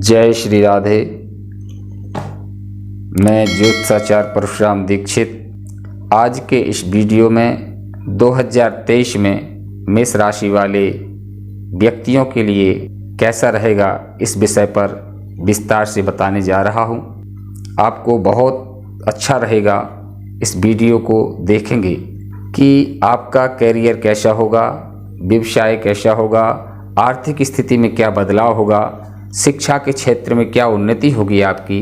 जय श्री राधे। मैं ज्योतिषाचार्य परशुराम दीक्षित आज के इस वीडियो में 2023 में मेष राशि वाले व्यक्तियों के लिए कैसा रहेगा इस विषय पर विस्तार से बताने जा रहा हूं। आपको बहुत अच्छा रहेगा इस वीडियो को देखेंगे कि आपका करियर कैसा होगा, व्यवसाय कैसा होगा, आर्थिक स्थिति में क्या बदलाव होगा, शिक्षा के क्षेत्र में क्या उन्नति होगी, आपकी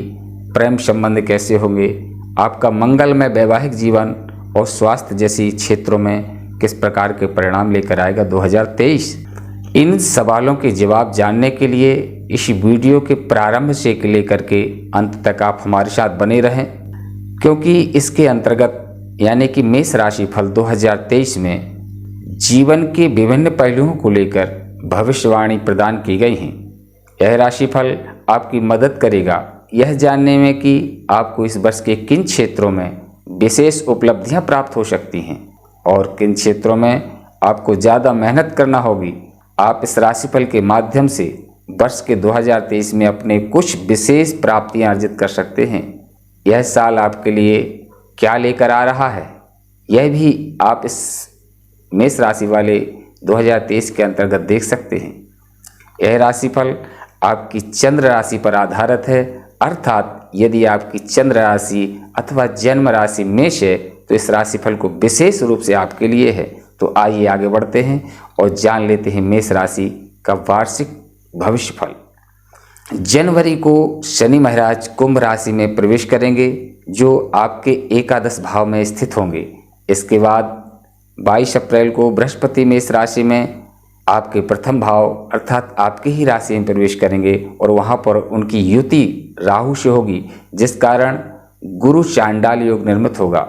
प्रेम संबंध कैसे होंगे, आपका मंगलमय वैवाहिक जीवन और स्वास्थ्य जैसी क्षेत्रों में किस प्रकार के परिणाम लेकर आएगा 2023। इन सवालों के जवाब जानने के लिए इस वीडियो के प्रारंभ से लेकर के अंत तक आप हमारे साथ बने रहें, क्योंकि इसके अंतर्गत यानी कि मेष राशि फल 2023 में जीवन के विभिन्न पहलुओं को लेकर भविष्यवाणी प्रदान की गई हैं। यह राशिफल आपकी मदद करेगा यह जानने में कि आपको इस वर्ष के किन क्षेत्रों में विशेष उपलब्धियां प्राप्त हो सकती हैं और किन क्षेत्रों में आपको ज़्यादा मेहनत करना होगी। आप इस राशिफल के माध्यम से वर्ष के 2023 में अपने कुछ विशेष प्राप्तियां अर्जित कर सकते हैं। यह साल आपके लिए क्या लेकर आ रहा है, यह भी आप इस मेष राशि वाले 2023 के अंतर्गत देख सकते हैं। यह राशिफल आपकी चंद्र राशि पर आधारित है, अर्थात यदि आपकी चंद्र राशि अथवा जन्म राशि मेष है तो इस राशिफल को विशेष रूप से आपके लिए है। तो आइए आगे बढ़ते हैं और जान लेते हैं मेष राशि का वार्षिक भविष्यफल। जनवरी को शनि महाराज कुंभ राशि में प्रवेश करेंगे जो आपके एकादश भाव में स्थित होंगे। इसके बाद 22 अप्रैल को बृहस्पति मेष राशि में आपके प्रथम भाव अर्थात आपकी ही राशि में प्रवेश करेंगे और वहां पर उनकी युति राहु से होगी, जिस कारण गुरु चांडाल योग निर्मित होगा।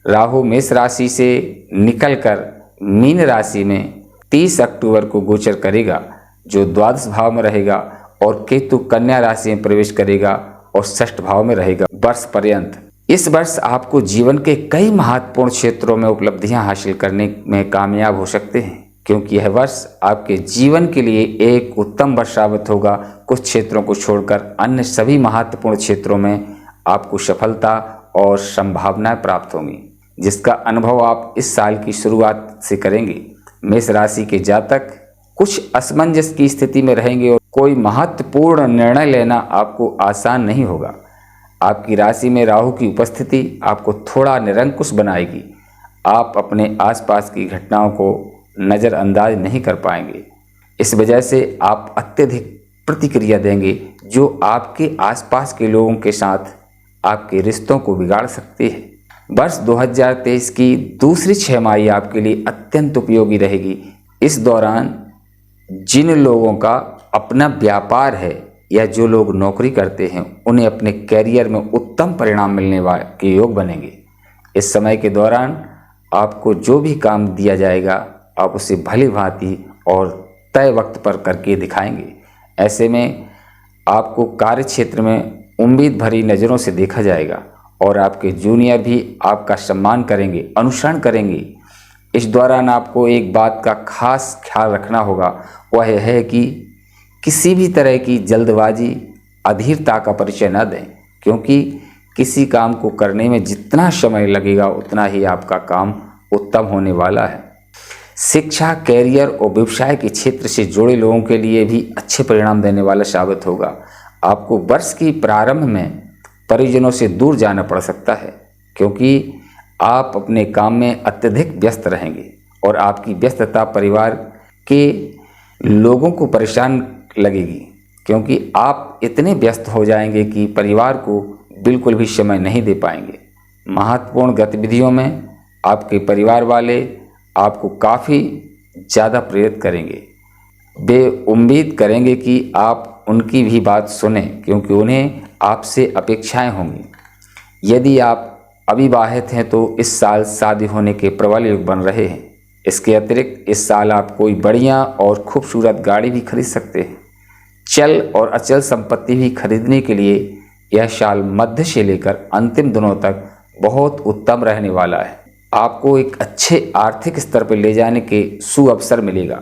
राहु मेष राशि से निकलकर मीन राशि में 30 अक्टूबर को गोचर करेगा जो द्वादश भाव में रहेगा और केतु कन्या राशि में प्रवेश करेगा और षष्ठ भाव में रहेगा वर्ष पर्यंत। इस वर्ष आपको जीवन के कई महत्वपूर्ण क्षेत्रों में उपलब्धियां हासिल करने में कामयाब हो सकते हैं, क्योंकि यह वर्ष आपके जीवन के लिए एक उत्तम वर्ष साबित होगा। कुछ क्षेत्रों को छोड़कर अन्य सभी महत्वपूर्ण क्षेत्रों में आपको सफलता और संभावनाएं प्राप्त होंगी, जिसका अनुभव आप इस साल की शुरुआत से करेंगे। मेष राशि के जातक कुछ असमंजस की स्थिति में रहेंगे और कोई महत्वपूर्ण निर्णय लेना आपको आसान नहीं होगा। आपकी राशि में राहु की उपस्थिति आपको थोड़ा निरंकुश बनाएगी। आप अपने आसपास की घटनाओं को नज़रअंदाज नहीं कर पाएंगे। इस वजह से आप अत्यधिक प्रतिक्रिया देंगे जो आपके आसपास के लोगों के साथ आपके रिश्तों को बिगाड़ सकती है। वर्ष 2023 की दूसरी छमाही आपके लिए अत्यंत उपयोगी रहेगी। इस दौरान जिन लोगों का अपना व्यापार है या जो लोग नौकरी करते हैं उन्हें अपने कैरियर में उत्तम परिणाम मिलने के योग बनेंगे। इस समय के दौरान आपको जो भी काम दिया जाएगा आप उसे भली भांति और तय वक्त पर करके दिखाएंगे। ऐसे में आपको कार्य क्षेत्र में उम्मीद भरी नज़रों से देखा जाएगा और आपके जूनियर भी आपका सम्मान करेंगे, अनुसरण करेंगे। इस दौरान आपको एक बात का खास ख्याल रखना होगा, वह है कि किसी भी तरह की जल्दबाजी, अधीरता का परिचय न दें, क्योंकि किसी काम को करने में जितना समय लगेगा उतना ही आपका काम उत्तम होने वाला है। शिक्षा, कैरियर और व्यवसाय के क्षेत्र से जुड़े लोगों के लिए भी अच्छे परिणाम देने वाला साबित होगा। आपको वर्ष की प्रारंभ में परिजनों से दूर जाना पड़ सकता है, क्योंकि आप अपने काम में अत्यधिक व्यस्त रहेंगे और आपकी व्यस्तता परिवार के लोगों को परेशान लगेगी, क्योंकि आप इतने व्यस्त हो जाएंगे कि परिवार को बिल्कुल भी समय नहीं दे पाएंगे। महत्वपूर्ण गतिविधियों में आपके परिवार वाले आपको काफ़ी ज़्यादा प्रेरित करेंगे। वे उम्मीद करेंगे कि आप उनकी भी बात सुने, क्योंकि उन्हें आपसे अपेक्षाएं होंगी। यदि आप अविवाहित हैं तो इस साल शादी होने के प्रबल योग बन रहे हैं। इसके अतिरिक्त इस साल आप कोई बढ़िया और खूबसूरत गाड़ी भी खरीद सकते हैं। चल और अचल संपत्ति भी खरीदने के लिए यह साल मध्य से लेकर अंतिम दिनों तक बहुत उत्तम रहने वाला है। आपको एक अच्छे आर्थिक स्तर पर ले जाने के सुअवसर मिलेगा।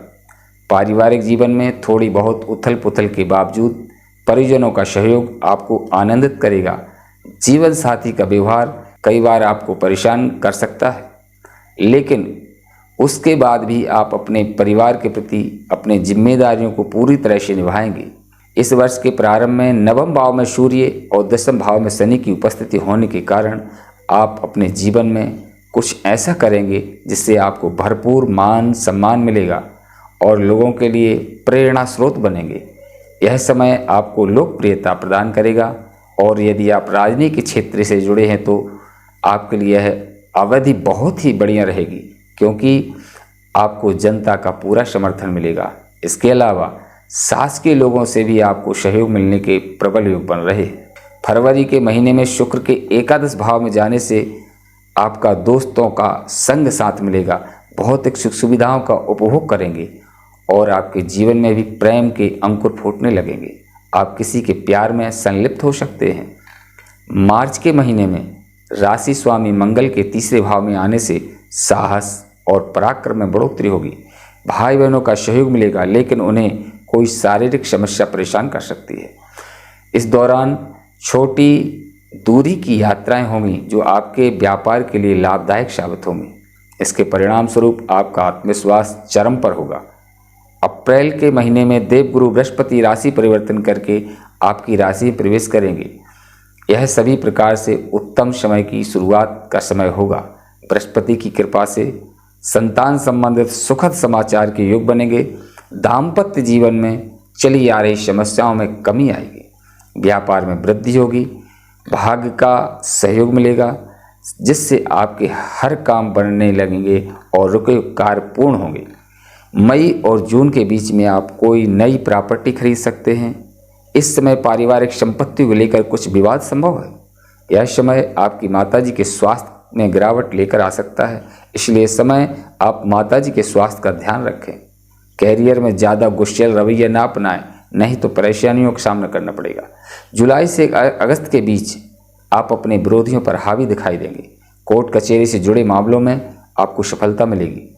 पारिवारिक जीवन में थोड़ी बहुत उथल पुथल के बावजूद परिजनों का सहयोग आपको आनंदित करेगा। जीवन साथी का व्यवहार कई बार आपको परेशान कर सकता है, लेकिन उसके बाद भी आप अपने परिवार के प्रति अपनी जिम्मेदारियों को पूरी तरह से निभाएंगे। इस वर्ष के प्रारंभ में नवम भाव में सूर्य और दसम भाव में शनि की उपस्थिति होने के कारण आप अपने जीवन में कुछ ऐसा करेंगे जिससे आपको भरपूर मान सम्मान मिलेगा और लोगों के लिए प्रेरणा स्रोत बनेंगे। यह समय आपको लोकप्रियता प्रदान करेगा और यदि आप राजनीति के क्षेत्र से जुड़े हैं तो आपके लिए यह अवधि बहुत ही बढ़िया रहेगी, क्योंकि आपको जनता का पूरा समर्थन मिलेगा। इसके अलावा सास के लोगों से भी आपको सहयोग मिलने के प्रबल योग बन रहे हैं। फरवरी के महीने में शुक्र के एकादश भाव में जाने से आपका दोस्तों का संग साथ मिलेगा, भौतिक सुख सुविधाओं का उपभोग करेंगे और आपके जीवन में भी प्रेम के अंकुर फूटने लगेंगे। आप किसी के प्यार में संलिप्त हो सकते हैं। मार्च के महीने में राशि स्वामी मंगल के तीसरे भाव में आने से साहस और पराक्रम में बढ़ोतरी होगी। भाई बहनों का सहयोग मिलेगा, लेकिन उन्हें कोई शारीरिक समस्या परेशान कर सकती है। इस दौरान छोटी दूरी की यात्राएं होंगी जो आपके व्यापार के लिए लाभदायक साबित होंगी। इसके परिणाम स्वरूप आपका आत्मविश्वास चरम पर होगा। अप्रैल के महीने में देवगुरु बृहस्पति राशि परिवर्तन करके आपकी राशि में प्रवेश करेंगे। यह सभी प्रकार से उत्तम समय की शुरुआत का समय होगा। बृहस्पति की कृपा से संतान संबंधित सुखद समाचार के योग बनेंगे। दाम्पत्य जीवन में चली आ रही समस्याओं में कमी आएगी। व्यापार में वृद्धि होगी। भाग्य का सहयोग मिलेगा, जिससे आपके हर काम बनने लगेंगे और रुके कार्य पूर्ण होंगे। मई और जून के बीच में आप कोई नई प्रॉपर्टी खरीद सकते हैं। इस समय पारिवारिक संपत्ति को लेकर कुछ विवाद संभव है। यह समय आपकी माताजी के स्वास्थ्य में गिरावट लेकर आ सकता है, इसलिए इस समय आप माताजी के स्वास्थ्य का ध्यान रखें। कैरियर में ज़्यादा गुस्सैल रवैया ना अपनाएं, नहीं तो परेशानियों का सामना करना पड़ेगा। जुलाई से अगस्त के बीच आप अपने विरोधियों पर हावी दिखाई देंगे। कोर्ट कचहरी से जुड़े मामलों में आपको सफलता मिलेगी।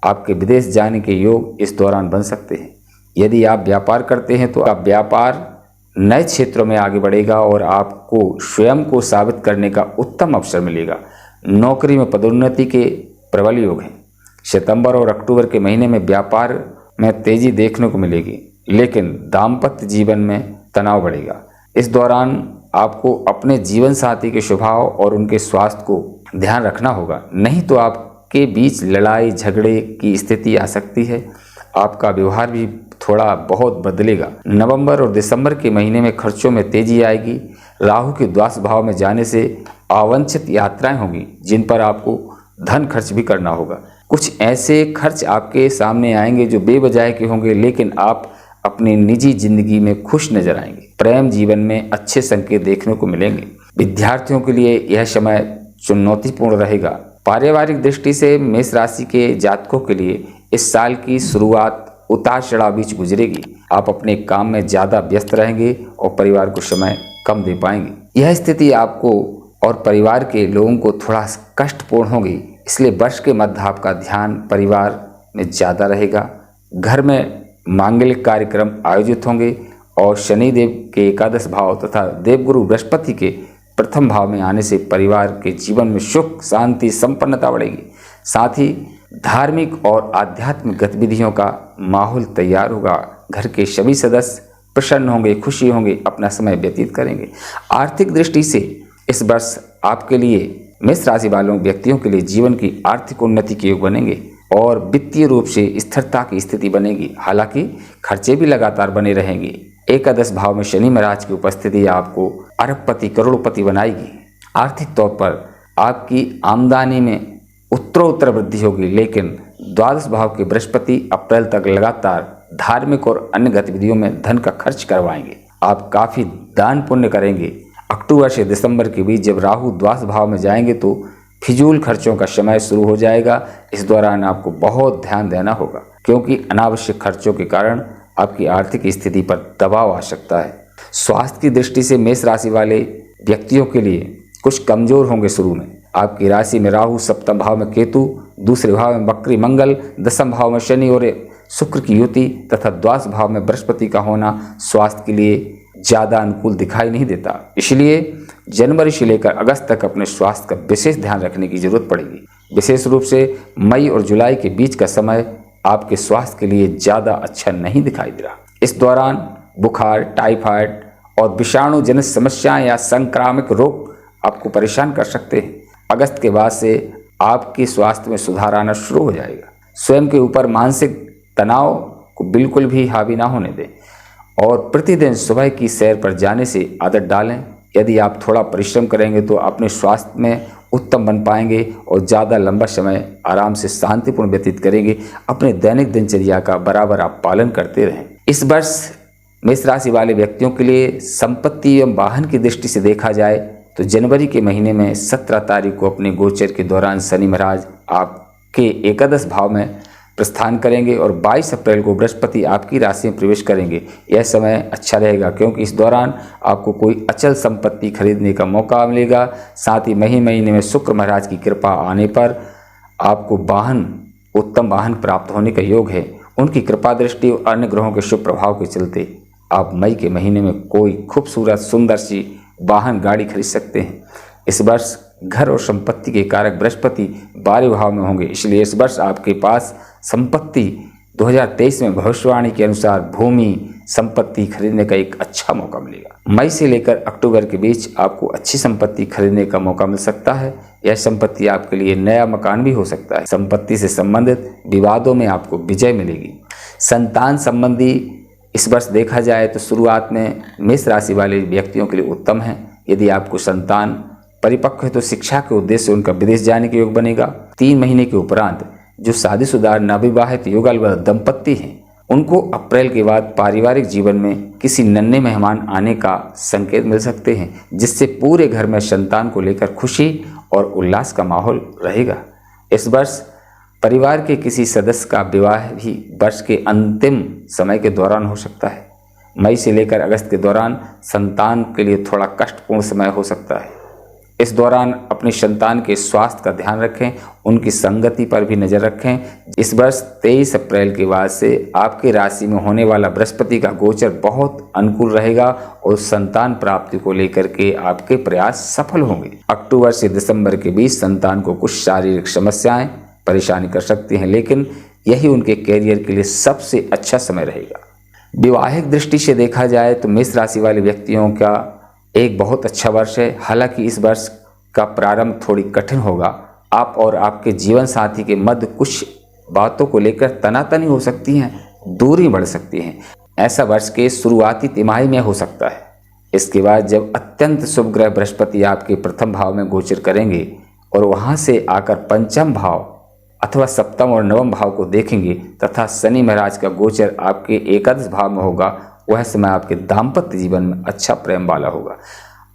आपके विदेश जाने के योग इस दौरान बन सकते हैं। यदि आप व्यापार करते हैं तो आप व्यापार नए क्षेत्रों में आगे बढ़ेगा और आपको स्वयं को साबित करने का उत्तम अवसर मिलेगा। नौकरी में पदोन्नति के प्रबल योग हैं। सितंबर और अक्टूबर के महीने में व्यापार में तेजी देखने को मिलेगी, लेकिन दाम्पत्य जीवन में तनाव बढ़ेगा। इस दौरान आपको अपने जीवन साथी के स्वभाव और उनके स्वास्थ्य को ध्यान रखना होगा, नहीं तो आपके बीच लड़ाई झगड़े की स्थिति आ सकती है। आपका व्यवहार भी थोड़ा बहुत बदलेगा। नवंबर और दिसंबर के महीने में खर्चों में तेजी आएगी। राहु के द्वादश भाव में जाने से अवांछित यात्राएं होंगी, जिन पर आपको धन खर्च भी करना होगा। कुछ ऐसे खर्च आपके सामने आएंगे जो बेवजह के होंगे, लेकिन आप अपनी निजी जिंदगी में खुश नजर आएंगे। प्रेम जीवन में अच्छे संकेत देखने को मिलेंगे। विद्यार्थियों के लिए यह समय चुनौतीपूर्ण रहेगा। पारिवारिक दृष्टि से मेष राशि के जातकों के लिए इस साल की शुरुआत उतार चढ़ाव बीच गुजरेगी। आप अपने काम में ज़्यादा व्यस्त रहेंगे और परिवार को समय कम दे पाएंगे। यह स्थिति आपको और परिवार के लोगों को थोड़ा कष्टपूर्ण होगी, इसलिए वर्ष के मध्य आपका ध्यान परिवार में ज़्यादा रहेगा। घर में मांगलिक कार्यक्रम आयोजित होंगे और शनिदेव के एकादश भाव तथा देवगुरु बृहस्पति के प्रथम भाव में आने से परिवार के जीवन में सुख शांति संपन्नता बढ़ेगी। साथ ही धार्मिक और आध्यात्मिक गतिविधियों का माहौल तैयार होगा। घर के सभी सदस्य प्रसन्न होंगे, खुशी होंगे, अपना समय व्यतीत करेंगे। आर्थिक दृष्टि से इस वर्ष आपके लिए मेष राशि वालों व्यक्तियों के लिए जीवन की आर्थिक उन्नति के योग बनेंगे और वित्तीय रूप से स्थिरता की स्थिति बनेगी। हालांकि खर्चे भी लगातार बने रहेंगे। एकादश भाव में शनि महाराज की उपस्थिति आपको अरबपति करोड़पति बनाएगी। आर्थिक तौर पर आपकी आमदनी में उत्तरोत्तर वृद्धि होगी, लेकिन द्वादश भाव के बृहस्पति अप्रैल तक लगातार धार्मिक और अन्य गतिविधियों में धन का खर्च करवाएंगे। आप काफ़ी दान पुण्य करेंगे। अक्टूबर से दिसंबर के बीच जब राहु द्वादश भाव में जाएंगे तो फिजूल खर्चों का समय शुरू हो जाएगा। इस दौरान आपको बहुत ध्यान देना होगा, क्योंकि अनावश्यक खर्चों के कारण आपकी आर्थिक स्थिति पर दबाव आ सकता है। स्वास्थ्य की दृष्टि से मेष राशि वाले व्यक्तियों के लिए कुछ कमजोर होंगे शुरू में। आपकी राशि में राहु, सप्तम भाव में केतु, दूसरे भाव में वक्री मंगल, दसम भाव में शनि और शुक्र की युति तथा द्वादश भाव में बृहस्पति का होना स्वास्थ्य के लिए ज़्यादा अनुकूल दिखाई नहीं देता। इसलिए जनवरी से लेकर अगस्त तक अपने स्वास्थ्य का विशेष ध्यान रखने की जरूरत पड़ेगी। विशेष रूप से मई और जुलाई के बीच का समय आपके स्वास्थ्य के लिए ज़्यादा अच्छा नहीं दिखाई दे रहा। इस दौरान बुखार, टाइफाइड और विषाणु जनित समस्याएं या संक्रामक रोग आपको परेशान कर सकते हैं। अगस्त के बाद से आपके स्वास्थ्य में सुधार आना शुरू हो जाएगा। स्वयं के ऊपर मानसिक तनाव को बिल्कुल भी हावी ना होने दें और प्रतिदिन सुबह की सैर पर जाने से आदत डालें। यदि आप थोड़ा परिश्रम करेंगे तो अपने स्वास्थ्य में उत्तम बन पाएंगे और ज़्यादा लंबा समय आराम से शांतिपूर्ण व्यतीत करेंगे। अपने दैनिक दिनचर्या का बराबर आप पालन करते रहें। इस वर्ष मेष राशि वाले व्यक्तियों के लिए संपत्ति एवं वाहन की दृष्टि से देखा जाए तो जनवरी के महीने में 17 तारीख को अपने गोचर के दौरान शनि महाराज आपके एकादश भाव में प्रस्थान करेंगे और 22 अप्रैल को बृहस्पति आपकी राशि में प्रवेश करेंगे। यह समय अच्छा रहेगा क्योंकि इस दौरान आपको कोई अचल संपत्ति खरीदने का मौका मिलेगा। साथ ही महीने में शुक्र महाराज की कृपा आने पर आपको उत्तम वाहन प्राप्त होने का योग है। उनकी कृपा दृष्टि और अन्य ग्रहों के शुभ प्रभाव के चलते आप मई के महीने में कोई खूबसूरत सुंदर सी वाहन गाड़ी खरीद सकते हैं। इस वर्ष घर और संपत्ति के कारक बृहस्पति 12वें भाव में होंगे, इसलिए इस वर्ष आपके पास संपत्ति 2023 में भविष्यवाणी के अनुसार भूमि संपत्ति खरीदने का एक अच्छा मौका मिलेगा। मई से लेकर अक्टूबर के बीच आपको अच्छी संपत्ति खरीदने का मौका मिल सकता है। यह संपत्ति आपके लिए नया मकान भी हो सकता है। संपत्ति से संबंधित विवादों में आपको विजय मिलेगी। संतान संबंधी इस वर्ष देखा जाए तो शुरुआत में मेष राशि वाले व्यक्तियों के लिए उत्तम है। यदि आपको संतान परिपक्व है तो शिक्षा के उद्देश्य से उनका विदेश जाने के योग बनेगा। 3 महीने के उपरांत जो शादीशुदा नवविवाहित युगल दंपत्ति हैं उनको अप्रैल के बाद पारिवारिक जीवन में किसी नन्हे मेहमान आने का संकेत मिल सकते हैं, जिससे पूरे घर में संतान को लेकर खुशी और उल्लास का माहौल रहेगा। इस वर्ष परिवार के किसी सदस्य का विवाह भी वर्ष के अंतिम समय के दौरान हो सकता है। मई से लेकर अगस्त के दौरान संतान के लिए थोड़ा कष्टपूर्ण समय हो सकता है। इस दौरान अपनी संतान के स्वास्थ्य का ध्यान रखें, उनकी संगति पर भी नज़र रखें। इस वर्ष 23 अप्रैल के बाद से आपकी राशि में होने वाला बृहस्पति का गोचर बहुत अनुकूल रहेगा और संतान प्राप्ति को लेकर के आपके प्रयास सफल होंगे। अक्टूबर से दिसंबर के बीच संतान को कुछ शारीरिक समस्याएं परेशानी कर सकती हैं, लेकिन यही उनके कैरियर के लिए सबसे अच्छा समय रहेगा। विवाहिक दृष्टि से देखा जाए तो मेष राशि वाले व्यक्तियों का एक बहुत अच्छा वर्ष है। हालांकि इस वर्ष का प्रारंभ थोड़ी कठिन होगा। आप और आपके जीवन साथी के मध्य कुछ बातों को लेकर तनातनी हो सकती हैं, दूरी बढ़ सकती हैं। ऐसा वर्ष के शुरुआती तिमाही में हो सकता है। इसके बाद जब अत्यंत शुभ ग्रह बृहस्पति आपके प्रथम भाव में गोचर करेंगे और वहां से आकर पंचम भाव अथवा सप्तम और नवम भाव को देखेंगे तथा शनि महाराज का गोचर आपके एकादश भाव में होगा, वह समय आपके दाम्पत्य जीवन में अच्छा प्रेम वाला होगा।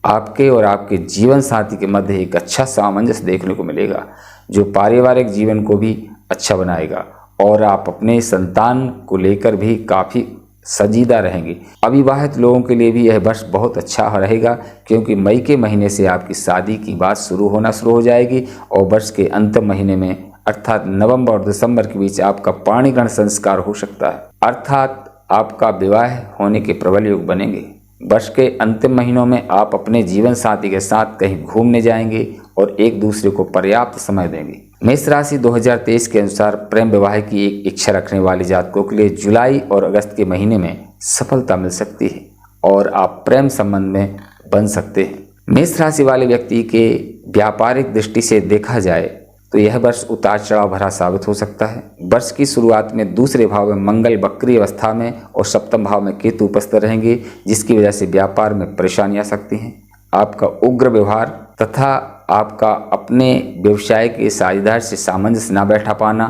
आपके और आपके जीवन साथी के मध्य एक अच्छा सामंजस्य देखने को मिलेगा, जो पारिवारिक जीवन को भी अच्छा बनाएगा और आप अपने संतान को लेकर भी काफ़ी संजीदा रहेंगे। अविवाहित लोगों के लिए भी यह वर्ष बहुत अच्छा रहेगा, क्योंकि मई के महीने से आपकी शादी की बात शुरू हो जाएगी और वर्ष के अंतिम महीने में अर्थात नवंबर और दिसंबर के बीच आपका पाणिग्रहण संस्कार हो सकता है, अर्थात आपका विवाह होने के प्रबल योग बनेंगे। वर्ष के अंतिम महीनों में आप अपने जीवन साथी के साथ कहीं घूमने जाएंगे और एक दूसरे को पर्याप्त समय देंगे। मेष राशि 2023 के अनुसार प्रेम विवाह की एक इच्छा रखने वाले जातकों के लिए जुलाई और अगस्त के महीने में सफलता मिल सकती है और आप प्रेम संबंध में बन सकते हैं। मेष राशि वाले व्यक्ति के व्यापारिक दृष्टि से देखा जाए तो यह वर्ष उतार चढ़ाव भरा साबित हो सकता है। वर्ष की शुरुआत में दूसरे भाव में मंगल वक्री अवस्था में और सप्तम भाव में केतु उपस्थित रहेंगे, जिसकी वजह से व्यापार में परेशानी आ सकती हैं। आपका उग्र व्यवहार तथा आपका अपने व्यवसाय के साझेदार से सामंजस्य न बैठा पाना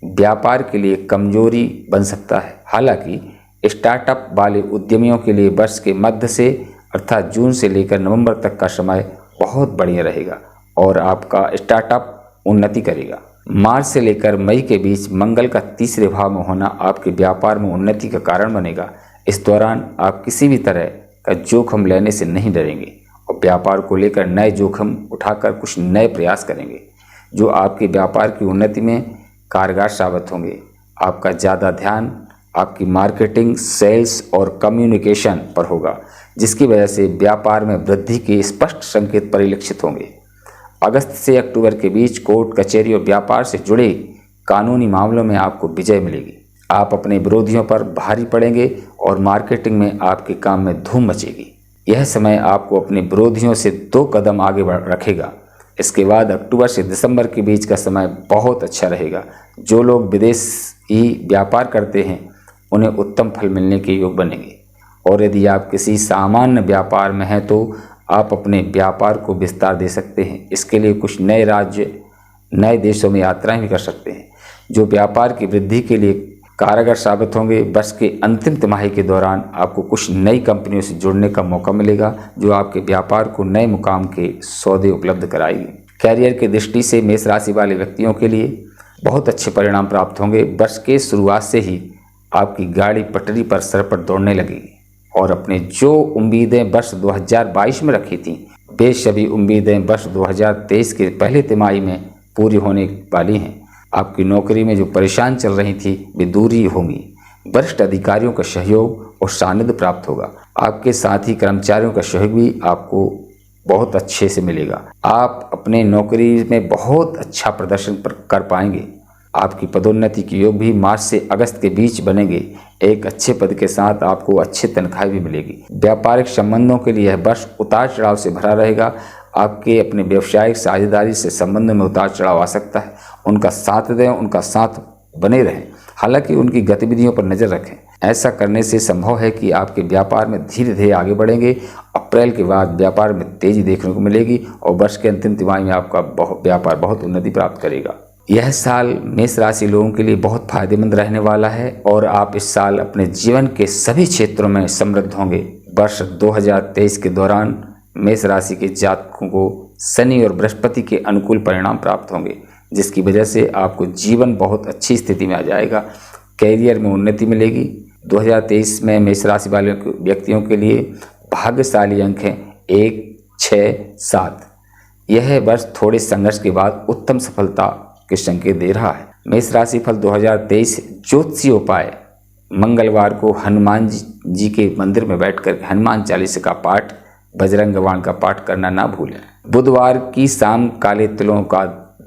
व्यापार के लिए कमजोरी बन सकता है। हालांकि स्टार्टअप वाले उद्यमियों के लिए वर्ष के मध्य से अर्थात जून से लेकर नवंबर तक का समय बहुत बढ़िया रहेगा और आपका स्टार्टअप उन्नति करेगा। मार्च से लेकर मई के बीच मंगल का तीसरे भाव में होना आपके व्यापार में उन्नति का कारण बनेगा। इस दौरान आप किसी भी तरह का जोखिम लेने से नहीं डरेंगे और व्यापार को लेकर नए जोखिम उठाकर कुछ नए प्रयास करेंगे, जो आपके व्यापार की उन्नति में कारगर साबित होंगे। आपका ज़्यादा ध्यान आपकी मार्केटिंग, सेल्स और कम्युनिकेशन पर होगा, जिसकी वजह से व्यापार में वृद्धि के स्पष्ट संकेत परिलक्षित होंगे। अगस्त से अक्टूबर के बीच कोर्ट कचहरी और व्यापार से जुड़े कानूनी मामलों में आपको विजय मिलेगी। आप अपने विरोधियों पर भारी पड़ेंगे और मार्केटिंग में आपके काम में धूम मचेगी। यह समय आपको अपने विरोधियों से 2 कदम आगे रखेगा। इसके बाद अक्टूबर से दिसंबर के बीच का समय बहुत अच्छा रहेगा। जो लोग विदेशी व्यापार करते हैं उन्हें उत्तम फल मिलने के योग बनेंगे। और यदि आप किसी सामान्य व्यापार में हैं तो आप अपने व्यापार को विस्तार दे सकते हैं। इसके लिए कुछ नए राज्य, नए देशों में यात्राएं भी कर सकते हैं, जो व्यापार की वृद्धि के लिए कारगर साबित होंगे। वर्ष के अंतिम तिमाही के दौरान आपको कुछ नई कंपनियों से जुड़ने का मौका मिलेगा, जो आपके व्यापार को नए मुकाम के सौदे उपलब्ध कराएगी। कैरियर की दृष्टि से मेष राशि वाले व्यक्तियों के लिए बहुत अच्छे परिणाम प्राप्त होंगे। वर्ष के शुरुआत से ही आपकी गाड़ी पटरी पर सर पर दौड़ने लगेगी और अपने जो उम्मीदें वर्ष 2022 में रखी थीं, वे सभी उम्मीदें वर्ष 2023 के पहले तिमाही में पूरी होने वाली हैं। आपकी नौकरी में जो परेशान चल रही थी वे दूर ही होंगी। वरिष्ठ अधिकारियों का सहयोग और सानिध्य प्राप्त होगा। आपके साथी कर्मचारियों का सहयोग भी आपको बहुत अच्छे से मिलेगा। आप अपने नौकरी में बहुत अच्छा प्रदर्शन कर पाएंगे। आपकी पदोन्नति के योग भी मार्च से अगस्त के बीच बनेंगे। एक अच्छे पद के साथ आपको अच्छी तनख्वाह भी मिलेगी। व्यापारिक संबंधों के लिए यह वर्ष उतार चढ़ाव से भरा रहेगा। आपके अपने व्यवसायिक साझेदारी से संबंध में उतार चढ़ाव आ सकता है। उनका साथ दें, उनका साथ बने रहें, हालांकि उनकी गतिविधियों पर नज़र रखें। ऐसा करने से संभव है कि आपके व्यापार में धीरे धीरे आगे बढ़ेंगे। अप्रैल के बाद व्यापार में तेजी देखने को मिलेगी और वर्ष के अंतिम तिमाही में आपका व्यापार बहुत उन्नति प्राप्त करेगा। यह साल मेष राशि लोगों के लिए बहुत फायदेमंद रहने वाला है और आप इस साल अपने जीवन के सभी क्षेत्रों में समृद्ध होंगे। वर्ष 2023 के दौरान मेष राशि के जातकों को शनि और बृहस्पति के अनुकूल परिणाम प्राप्त होंगे, जिसकी वजह से आपको जीवन बहुत अच्छी स्थिति में आ जाएगा। कैरियर में उन्नति मिलेगी। 2023 में मेष राशि वाले व्यक्तियों के लिए भाग्यशाली अंक हैं 1, 6, 7। यह वर्ष थोड़े संघर्ष के बाद उत्तम सफलता के संकेत दे रहा है। मेष राशि फल 2023 ज्योतिषीय उपाय: मंगलवार को हनुमान जी के मंदिर में बैठकर हनुमान चालीसा का पाठ, बजरंग बाण का पाठ करना ना भूलें। बुधवार की शाम काले तिलों का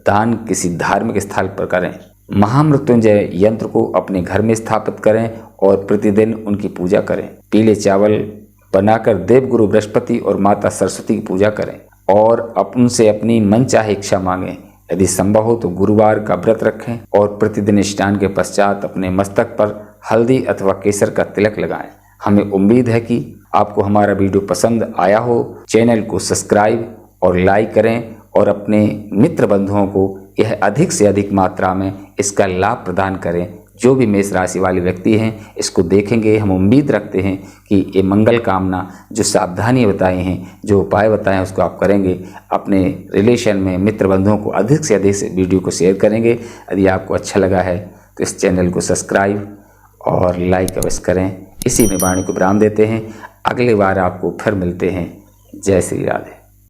दान किसी धार्मिक स्थल पर करें। महामृत्युंजय यंत्र को अपने घर में स्थापित करें और प्रतिदिन उनकी पूजा करें। पीले चावल बनाकर देवगुरु बृहस्पति और माता सरस्वती की पूजा करें और उनसे अपनी मनचाही इच्छा मांगें। यदि संभव हो तो गुरुवार का व्रत रखें और प्रतिदिन स्नान के पश्चात अपने मस्तक पर हल्दी अथवा केसर का तिलक लगाएं। हमें उम्मीद है कि आपको हमारा वीडियो पसंद आया हो। चैनल को सब्सक्राइब और लाइक करें और अपने मित्र बंधुओं को यह अधिक से अधिक मात्रा में इसका लाभ प्रदान करें। जो भी मेष राशि वाले व्यक्ति हैं इसको देखेंगे, हम उम्मीद रखते हैं कि ये मंगल कामना, जो सावधानी बताई हैं, जो उपाय बताए हैं, उसको आप करेंगे। अपने रिलेशन में मित्र बंधुओं को अधिक से अधिक वीडियो को शेयर करेंगे। यदि आपको अच्छा लगा है तो इस चैनल को सब्सक्राइब और लाइक अवश्य करें। इसी में वाणी को विराम देते हैं। अगली बार आपको फिर मिलते हैं। जय श्री राधे।